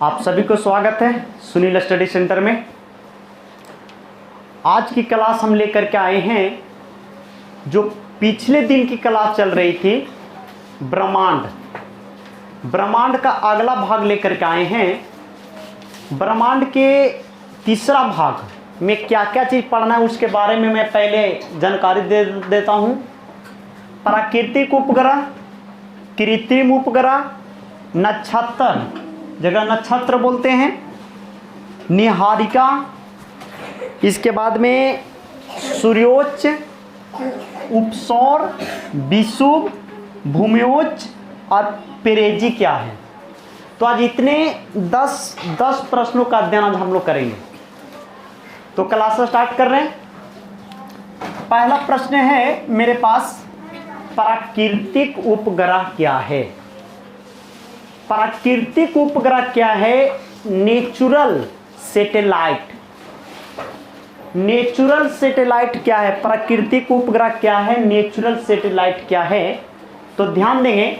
आप सभी को स्वागत है सुनील स्टडी सेंटर में। आज की क्लास हम लेकर के आए हैं, जो पिछले दिन की क्लास चल रही थी ब्रह्मांड का अगला भाग लेकर के आए हैं। ब्रह्मांड के तीसरा भाग में क्या क्या चीज़ पढ़ना है उसके बारे में मैं पहले जानकारी दे देता हूँ। प्राकृतिक उपग्रह, कृत्रिम उपग्रह, नक्षत्र जगह नक्षत्र बोलते हैं, निहारिका, इसके बाद में सूर्योच्च, उपसौर, विषुव, भूम्योच्च और पेरेजी क्या है। तो आज इतने 10 प्रश्नों का अध्ययन आज हम लोग करेंगे। तो क्लास स्टार्ट कर रहे हैं। पहला प्रश्न है मेरे पास, प्राकृतिक उपग्रह क्या है। प्राकृतिक उपग्रह क्या है? Natural satellite. नेचुरल सैटेलाइट क्या है? प्राकृतिक उपग्रह क्या है? नेचुरल सैटेलाइट क्या है? तो ध्यान देंगे,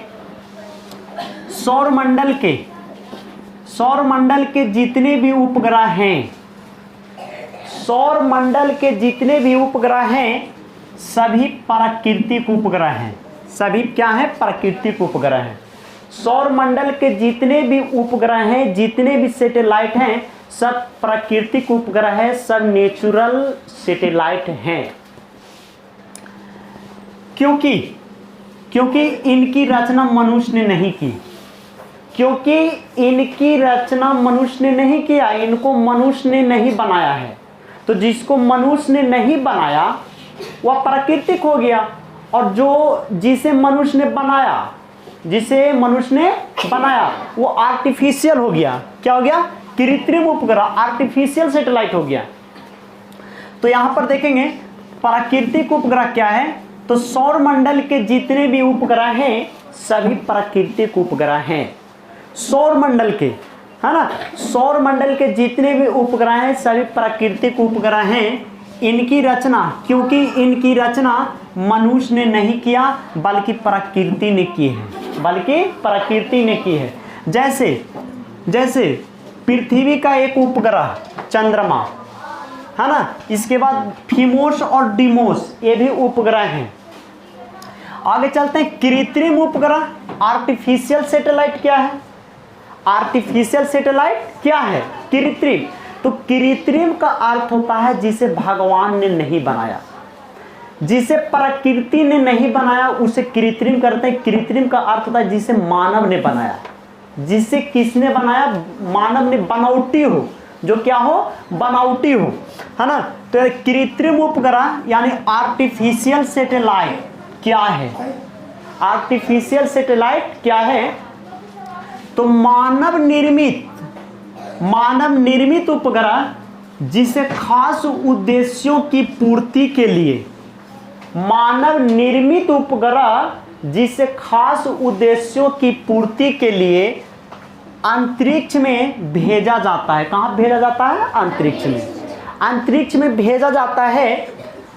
सौरमंडल के जितने भी उपग्रह हैं, सौरमंडल के जितने भी उपग्रह हैं सभी प्राकृतिक उपग्रह हैं। सभी क्या हैं? प्राकृतिक उपग्रह हैं। सौरमंडल के जितने भी उपग्रह हैं, जितने भी सैटेलाइट हैं, सब प्राकृतिक उपग्रह हैं, सब नेचुरल सैटेलाइट हैं। क्योंकि इनकी रचना मनुष्य ने नहीं की। क्योंकि इनकी रचना मनुष्य ने नहीं किया, इनको मनुष्य ने नहीं बनाया है। तो जिसको मनुष्य ने नहीं बनाया वह प्राकृतिक हो गया, और जिसे मनुष्य ने बनाया वो आर्टिफिशियल हो गया। क्या हो गया? कृत्रिम उपग्रह, आर्टिफिशियल सैटेलाइट हो गया। तो यहां पर देखेंगे प्राकृतिक उपग्रह क्या है। तो सौरमंडल के जितने भी उपग्रह हैं सभी प्राकृतिक उपग्रह हैं। सौरमंडल के, है ना, सौरमंडल के जितने भी उपग्रह हैं सभी प्राकृतिक उपग्रह हैं। इनकी रचना, क्योंकि इनकी रचना मनुष्य ने नहीं किया बल्कि प्रकृति ने की है। जैसे पृथ्वी का एक उपग्रह चंद्रमा, है ना, इसके बाद फीमोस और डीमोस, ये भी उपग्रह हैं। आगे चलते हैं, कृत्रिम उपग्रह, आर्टिफिशियल सैटेलाइट क्या है? आर्टिफिशियल सैटेलाइट क्या है? कृत्रिम। तो कृत्रिम का अर्थ होता है जिसे भगवान ने नहीं बनाया, जिसे प्रकृति ने नहीं बनाया उसे कृत्रिम करते हैं। कृत्रिम का अर्थ होता है जिसे मानव ने बनाया। जिसे किसने बनाया? मानव ने, बनावटी हो, जो क्या हो? बनावटी हो, है ना। तो कृत्रिम उपग्रह यानी आर्टिफिशियल सैटेलाइट क्या है? आर्टिफिशियल सैटेलाइट क्या है? तो मानव निर्मित उपग्रह जिसे खास उद्देश्यों की पूर्ति के लिए, मानव निर्मित उपग्रह जिसे खास उद्देश्यों की पूर्ति के लिए अंतरिक्ष में भेजा जाता है। कहाँ भेजा जाता है? अंतरिक्ष में। अंतरिक्ष में भेजा जाता है,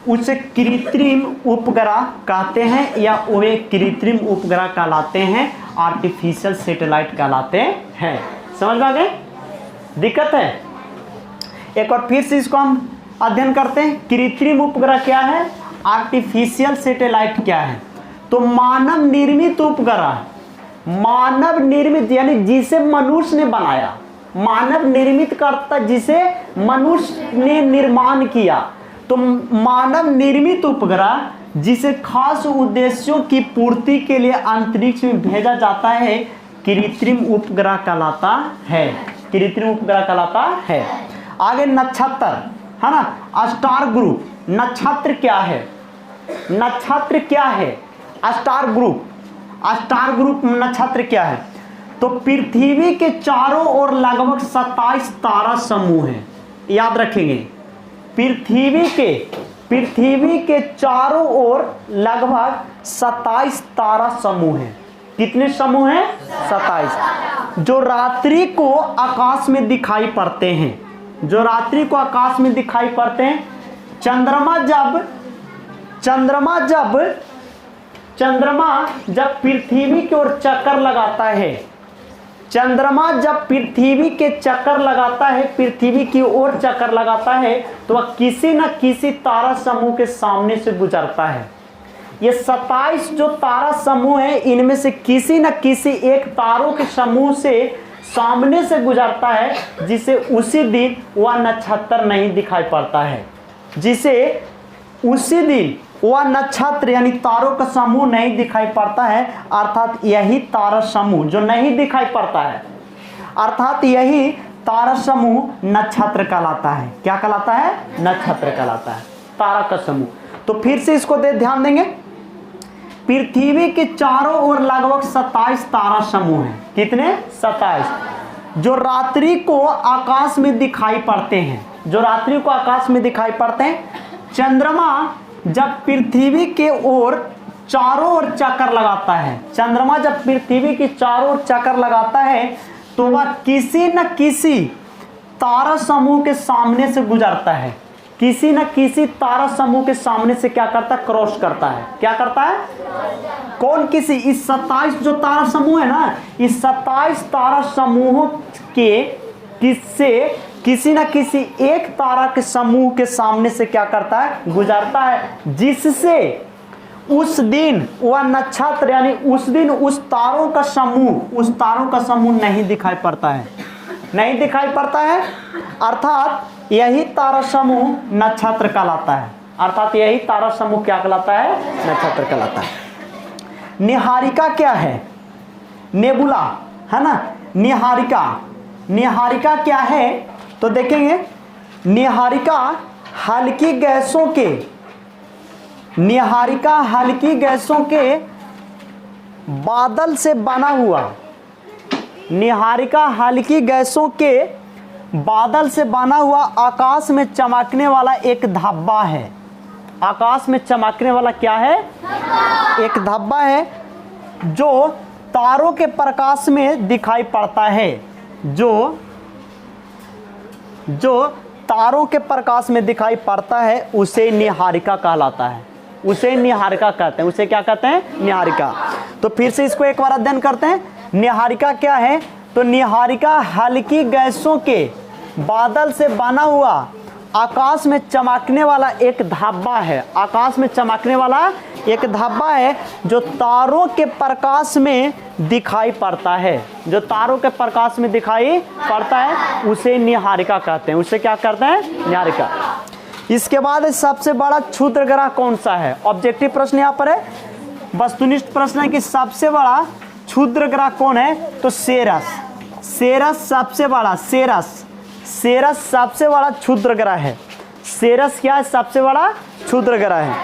उसे कृत्रिम उपग्रह कहते हैं, या वे कृत्रिम उपग्रह कहलाते हैं, आर्टिफिशियल सैटेलाइट कहलाते हैं। समझ में आ गए? दिक्कत है? एक बार फिर से इसको हम अध्ययन करते हैं। कृत्रिम उपग्रह क्या है? आर्टिफिशियल सैटेलाइट क्या है? तो मानव निर्मित उपग्रह, मानव निर्मित यानी जिसे मनुष्य ने बनाया। मानव निर्मित करता जिसे मनुष्य ने निर्माण किया। तो मानव निर्मित उपग्रह जिसे खास उद्देश्यों की पूर्ति के लिए अंतरिक्ष में भेजा जाता है कृत्रिम उपग्रह कहलाता है। कृत्रिम उपग्रह कहलाता है। आगे नक्षत्र, है ना, स्टार ग्रुप। नक्षत्र क्या है? नक्षत्र क्या है? स्टार ग्रुप नक्षत्र क्या है? तो पृथ्वी के चारों ओर लगभग 27 तारा समूह हैं। याद रखेंगे, पृथ्वी के चारों ओर लगभग 27 तारा समूह हैं। कितने समूह हैं? 27, जो रात्रि को आकाश में दिखाई पड़ते हैं। चंद्रमा जब पृथ्वी की ओर चक्कर लगाता है चंद्रमा जब पृथ्वी के चक्कर लगाता है, पृथ्वी की ओर चक्कर लगाता है, तो वह किसी न किसी तारा समूह के सामने से गुजरता है। ये 27 जो तारा समूह है, इनमें से किसी न किसी एक तारों के समूह से सामने से गुजरता है, जिसे उसी दिन वह नक्षत्र नहीं दिखाई पड़ता है, जिसे उसी दिन वह नक्षत्र यानी तारों का समूह नहीं दिखाई पड़ता है। अर्थात यही तारा समूह जो नहीं दिखाई पड़ता है, अर्थात यही तारा समूह नक्षत्र कहलाता है। क्या कहलाता है? नक्षत्र कहलाता है, तारा का समूह। तो फिर से इसको ध्यान देंगे। पृथ्वी के चारों ओर लगभग 27 तारा समूह हैं। कितने? 27, जो रात्रि को आकाश में दिखाई पड़ते हैं, जो रात्रि को आकाश में दिखाई पड़ते हैं। चंद्रमा जब पृथ्वी के ओर चारों ओर चक्कर लगाता है, चंद्रमा जब पृथ्वी की चारों ओर चक्कर लगाता है, तो वह किसी न किसी तारा समूह के सामने से गुजरता है। किसी न किसी तारा समूह के सामने से क्या करता है? क्रॉस करता है। क्या करता है? कौन किसी? इस 27 जो तारा समूह है ना, इस 27 तारा समूहों के किसी न किसी एक तारा के समूह के सामने से क्या करता है? गुजरता है, जिससे उस दिन वह नक्षत्र यानी उस दिन उस तारों का समूह नहीं दिखाई पड़ता है, नहीं दिखाई पड़ता है। अर्थात यही तारा समूह नक्षत्र कहलाता है। अर्थात यही तारा समूह क्या कहलाता है? नक्षत्र कहलाता है। निहारिका क्या है? नेबुला है ना। निहारिका क्या है? तो देखेंगे, निहारिका हल्की गैसों के बादल से बना हुआ, निहारिका हल्की गैसों के बादल से बना हुआ आकाश में चमकने वाला एक धब्बा है। आकाश में चमकने वाला क्या है? एक धब्बा है, जो तारों के प्रकाश में दिखाई पड़ता है, जो तारों के प्रकाश में दिखाई पड़ता है, उसे निहारिका कहलाता है। उसे निहारिका कहते हैं। उसे क्या कहते हैं? निहारिका। तो फिर से इसको एक बार अध्ययन करते हैं। निहारिका क्या है? तो निहारिका हल्की गैसों के बादल से बना हुआ आकाश में चमकने वाला एक धब्बा है। आकाश में चमकने वाला एक धब्बा है, जो तारों के प्रकाश में दिखाई पड़ता है। जो तारों के प्रकाश में दिखाई पड़ता है, उसे निहारिका कहते हैं। उसे क्या करते हैं? निहारिका। इसके बाद सबसे बड़ा क्षुद्र ग्रह कौन सा है? ऑब्जेक्टिव प्रश्न यहाँ पर है। वस्तुनिष्ठ प्रश्न है कि सबसे बड़ा क्षुद्र ग्रह कौन है? तो सेरस सबसे बड़ा, सेरस सबसे बड़ा क्षुद्र ग्रह है। सेरस क्या है? सबसे बड़ा क्षुद्र ग्रह है।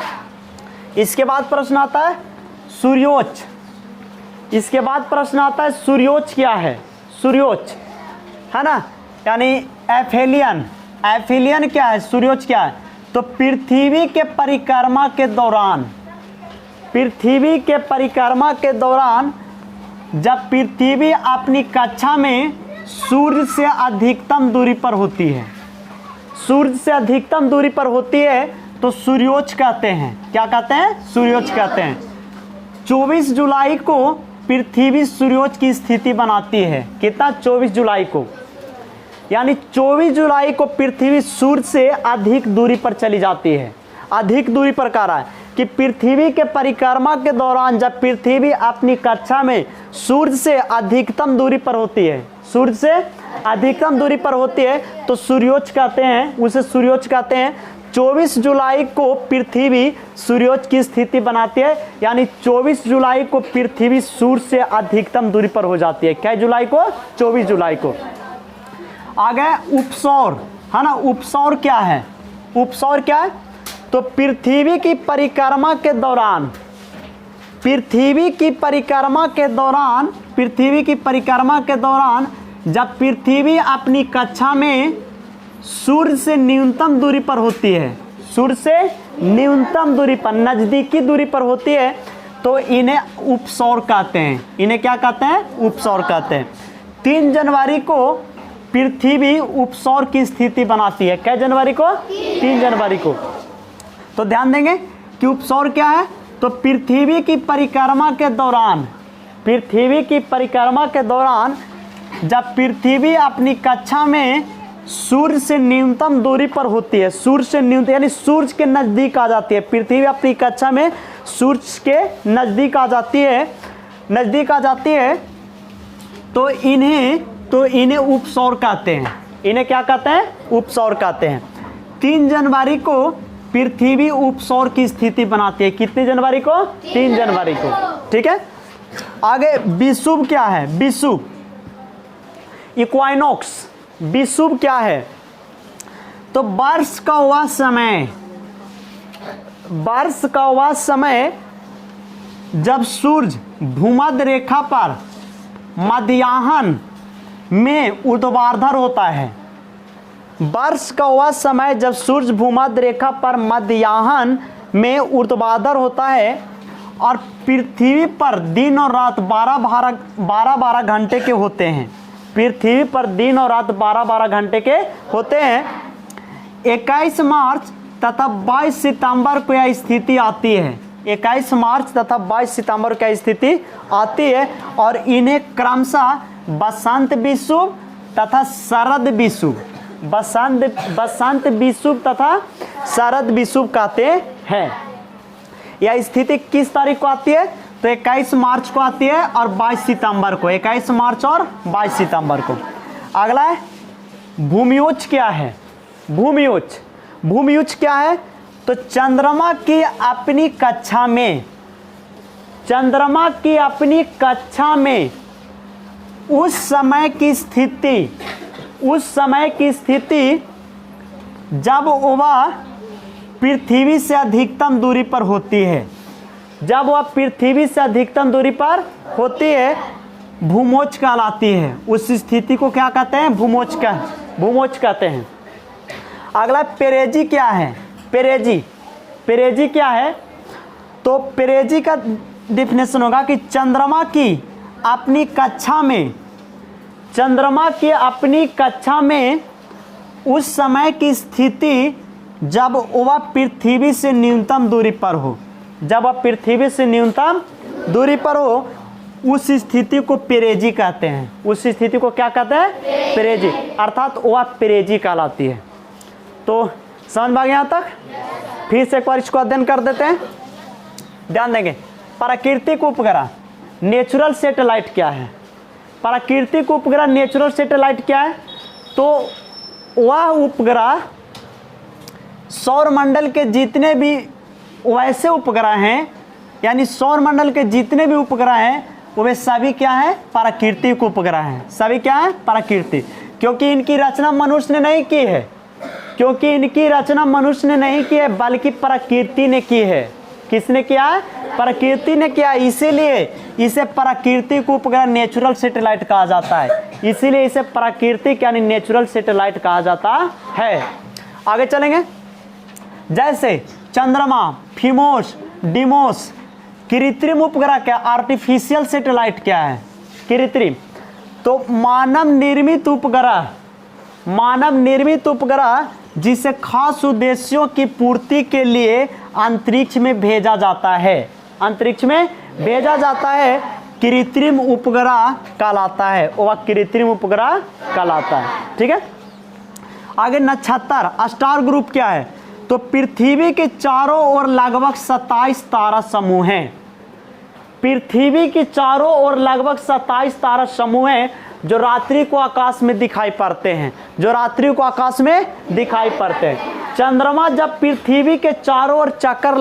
इसके बाद प्रश्न आता है सूर्योच्च। इसके बाद प्रश्न आता है सूर्योच्च क्या है? सूर्योच्च है ना, यानी एफेलियन क्या है? सूर्योच्च क्या है? तो पृथ्वी के परिक्रमा के दौरान जब पृथ्वी अपनी कक्षा में सूर्य से अधिकतम दूरी पर होती है, सूर्य से अधिकतम दूरी पर होती है, तो सूर्योच्च कहते हैं। क्या कहते हैं? सूर्योच्च कहते हैं। 24 जुलाई को पृथ्वी सूर्योच्च की स्थिति बनाती है। कितना? 24 जुलाई को, यानी 24 जुलाई को पृथ्वी सूर्य से अधिक दूरी पर चली जाती है। अधिक दूरी पर कह रहा है कि पृथ्वी के परिक्रमा के दौरान जब पृथ्वी अपनी कक्षा में सूर्य से अधिकतम दूरी पर होती है, सूर्य से अधिकतम दूरी पर होती है, तो सूर्योच्च कहते हैं। उसे सूर्योच्च कहते हैं। 24 जुलाई को पृथ्वी सूर्योच्च की स्थिति बनाती है, यानी 24 जुलाई को पृथ्वी सूर्य से अधिकतम दूरी पर हो जाती है। क्या जुलाई को? 24 जुलाई को। आ गए उपसौर, है ना। उपसौर क्या है? उपसौर क्या है? तो पृथ्वी की परिक्रमा के दौरान जब पृथ्वी अपनी कक्षा में सूर्य से न्यूनतम दूरी पर होती है, सूर्य से न्यूनतम दूरी पर, नजदीकी दूरी पर होती है, तो इन्हें उपसौर कहते हैं। इन्हें क्या कहते हैं? उपसौर कहते हैं। 3 जनवरी को पृथ्वी उपसौर की स्थिति बनाती है। क्या जनवरी को? 3 जनवरी को। तो ध्यान देंगे कि उपसौर क्या है? तो पृथ्वी की परिक्रमा के दौरान जब पृथ्वी अपनी कक्षा में सूर्य से न्यूनतम दूरी पर होती है, सूर्य से न्यूनतम यानी सूर्य के नज़दीक आ जाती है, पृथ्वी अपनी कक्षा में सूर्य के नज़दीक आ जाती है, तो इन्हें उपसौर कहते हैं। इन्हें क्या कहते हैं? उपसौर कहते हैं। 3 जनवरी को पृथ्वी उपसौर की स्थिति बनाती है। कितनी जनवरी को? 3 जनवरी को। ठीक है, आगे विषुव क्या है? विषुव इक्वाइनॉक्स। विषुव क्या है? तो वर्ष का वह समय जब सूर्य भूमध्य रेखा पर मध्याह्न में ऊर्ध्वाधर होता है। वर्ष का वह समय जब सूर्य भूमध्य रेखा पर मध्याह्न में ऊर्ध्वाधर होता है और पृथ्वी पर दिन और रात 12-12 घंटे के होते हैं। पृथ्वी पर दिन और रात 12-12 घंटे के होते हैं। 21 मार्च तथा 22 सितंबर को यह स्थिति आती है। 21 मार्च तथा 22 सितंबर को यह स्थिति आती है और इन्हें क्रमशः बसंत विषुव तथा शरद विषुव, बसंत विषुव तथा शरद विषुव कहते हैं। यह स्थिति किस तारीख को आती है? तो 21 मार्च को आती है और 22 सितंबर को, 21 मार्च और 22 सितंबर को। अगला है भूमियोच्च क्या है? भूमियोच्च क्या है? तो चंद्रमा की अपनी कक्षा में उस समय की स्थिति जब वह पृथ्वी से अधिकतम दूरी पर होती है, भूमोच्च कहलाती है। उस स्थिति को क्या कहते हैं? भूमोच्च कहते हैं। अगला पेरेजी क्या है? पेरेजी क्या है? तो पेरेजी का डिफिनेशन होगा कि चंद्रमा की अपनी कक्षा में उस समय की स्थिति जब वह पृथ्वी से न्यूनतम दूरी पर हो, उस स्थिति को पेरेजी कहते हैं। उस स्थिति को क्या कहते हैं? पेरेजी, अर्थात वह पेरेजी कहलाती है। तो समझ में आ गया यहाँ तक? फिर से एक बार इसको अध्ययन कर देते हैं, ध्यान देंगे। प्राकृतिक उपग्रह नेचुरल सैटेलाइट क्या है? प्राकृतिक उपग्रह नेचुरल सैटेलाइट क्या है? तो वह उपग्रह सौरमंडल के जितने भी वैसे उपग्रह हैं, यानी सौरमंडल के जितने भी उपग्रह हैं वे सभी क्या है? प्राकृतिक उपग्रह हैं। सभी क्या है? प्राकृतिक, क्योंकि इनकी रचना मनुष्य ने नहीं की है, बल्कि प्रकृति ने की है। किसने किया है? प्रकृति ने किया। इसीलिए इसे प्राकृतिक उपग्रह नेचुरल सैटेलाइट कहा जाता है। इसीलिए इसे प्राकृतिक यानी नेचुरल सैटेलाइट कहा जाता है। आगे चलेंगे। जैसे चंद्रमा, फिमोस, डिमोस। कृत्रिम उपग्रह क्या? आर्टिफिशियल सैटेलाइट क्या है? कृत्रिम। तो मानव निर्मित उपग्रह जिसे खास उद्देश्यों की पूर्ति के लिए अंतरिक्ष में भेजा जाता है, कृत्रिम उपग्रह कहलाता है। वह कृत्रिम उपग्रह कहलाता है। ठीक है, आगे नक्षत्र स्टार ग्रुप क्या है? तो पृथ्वी के चारों ओर लगभग 27 तारा समूह हैं। पृथ्वी के चारों ओर लगभग 27 तारा समूह हैं जो रात्रि को आकाश में दिखाई पड़ते हैं, चंद्रमा जब पृथ्वी के चारों ओर चक्कर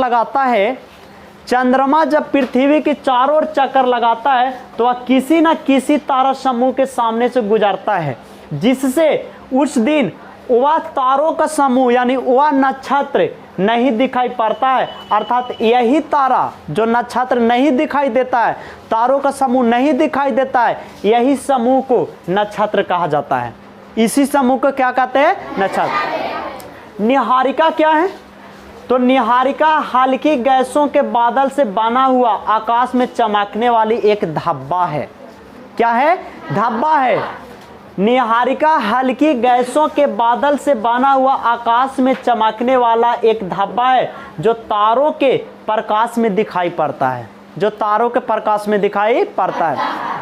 लगाता है, तो वह किसी न किसी तारा समूह के सामने से गुजरता है, जिससे उस दिन वह तारों का समूह यानी वह नक्षत्र नहीं दिखाई पड़ता है। अर्थात यही तारा जो नक्षत्र नहीं दिखाई देता है, तारों का समूह नहीं दिखाई देता है, यही समूह को नक्षत्र कहा जाता है। इसी समूह को क्या कहते हैं? नक्षत्र। निहारिका क्या है? तो निहारिका हल्की गैसों के बादल से बना हुआ आकाश में चमकने वाली एक धब्बा है। क्या है? धब्बा है। निहारिका हल्की गैसों के बादल से बना हुआ आकाश में चमकने वाला एक धब्बा है जो तारों के प्रकाश में दिखाई पड़ता है,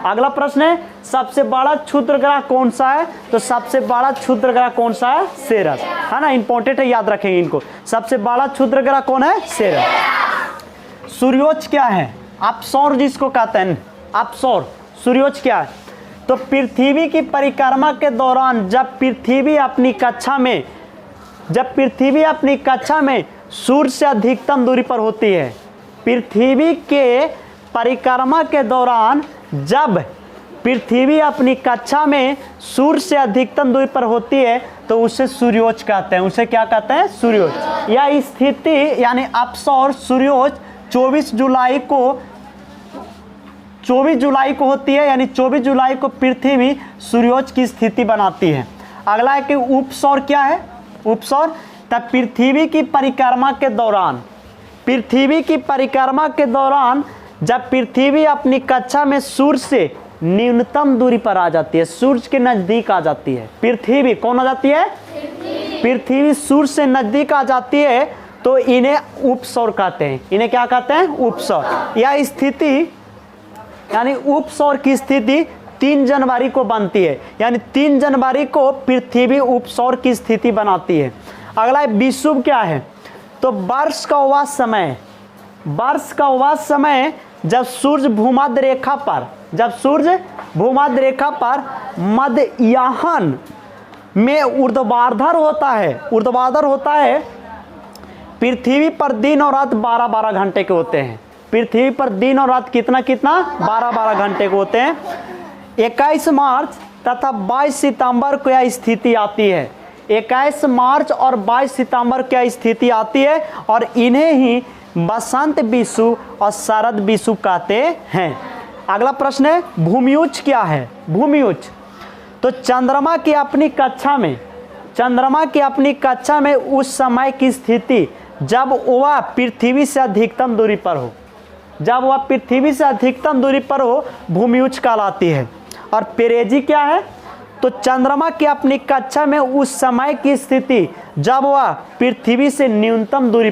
अगला प्रश्न है, सबसे बड़ा क्षुद्र ग्रह कौन सा है? तो सबसे बड़ा क्षुद्र ग्रह कौन सा है? सेरस, है ना, इंपॉर्टेंट है, याद रखेंगे इनको। सबसे बड़ा क्षुद्र ग्रह कौन है? सेरस। सूर्योच्च क्या है? अपसौर जिसको कहते हैं, अपसौर। सूर्योच्च क्या है? तो पृथ्वी की परिक्रमा के दौरान जब पृथ्वी अपनी कक्षा में सूर्य से अधिकतम दूरी पर होती है, पृथ्वी के परिक्रमा के दौरान जब पृथ्वी अपनी कक्षा में सूर्य से अधिकतम दूरी पर होती है तो उसे सूर्योच्च कहते हैं। उसे क्या कहते हैं? सूर्योच्च। यह स्थिति यानी अपसौर सूर्योच्च 24 जुलाई को होती है, यानी 24 जुलाई को पृथ्वी सूर्योच्च की स्थिति बनाती है। अगला है कि उपसौर क्या है? उपसौर तब पृथ्वी की परिक्रमा के दौरान जब पृथ्वी अपनी कक्षा में सूर्य से न्यूनतम दूरी पर आ जाती है, सूर्य के नजदीक आ जाती है, पृथ्वी कौन आ जाती है? पृथ्वी सूर्य से नजदीक आ जाती है तो इन्हें उपसौर कहते हैं। इन्हें क्या कहते हैं? उपसौर। यह स्थिति यानी उपसौर की स्थिति 3 जनवरी को बनती है, यानी 3 जनवरी को पृथ्वी उपसौर की स्थिति बनाती है। अगला है विषुव क्या है? तो वर्ष का वह समय जब सूर्य भूमध्य रेखा पर मध्याह्न में ऊर्ध्वाधर होता है। पृथ्वी पर दिन और रात 12-12 घंटे के होते हैं। पृथ्वी पर दिन और रात कितना 12-12 घंटे के होते हैं। 21 मार्च तथा 22 सितंबर को यह स्थिति आती है। 21 मार्च और 22 सितंबर को यह स्थिति आती है और इन्हें ही बसंत विषुव और शरद विषुव कहते हैं। अगला प्रश्न है, भूम्युच्च क्या है? भूम्युच्च तो चंद्रमा की अपनी कक्षा में उस समय की स्थिति जब वह पृथ्वी से अधिकतम दूरी पर हो भूम्युच्च कहलाती है। और पेरेजी क्या है? तो चंद्रमा की अपनी कक्षा में उस समय की स्थिति जब वह पृथ्वी से न्यूनतम दूरी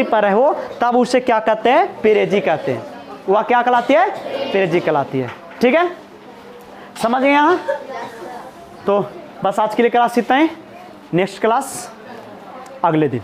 पर हो, तब उसे क्या कहते हैं? पेरेजी कहते हैं। वह क्या कहलाती है? पेरेजी कहलाती है। ठीक है, समझ गए यहाँ? तो बस आज के लिए क्लास इतना ही। नेक्स्ट क्लास अगले दिन।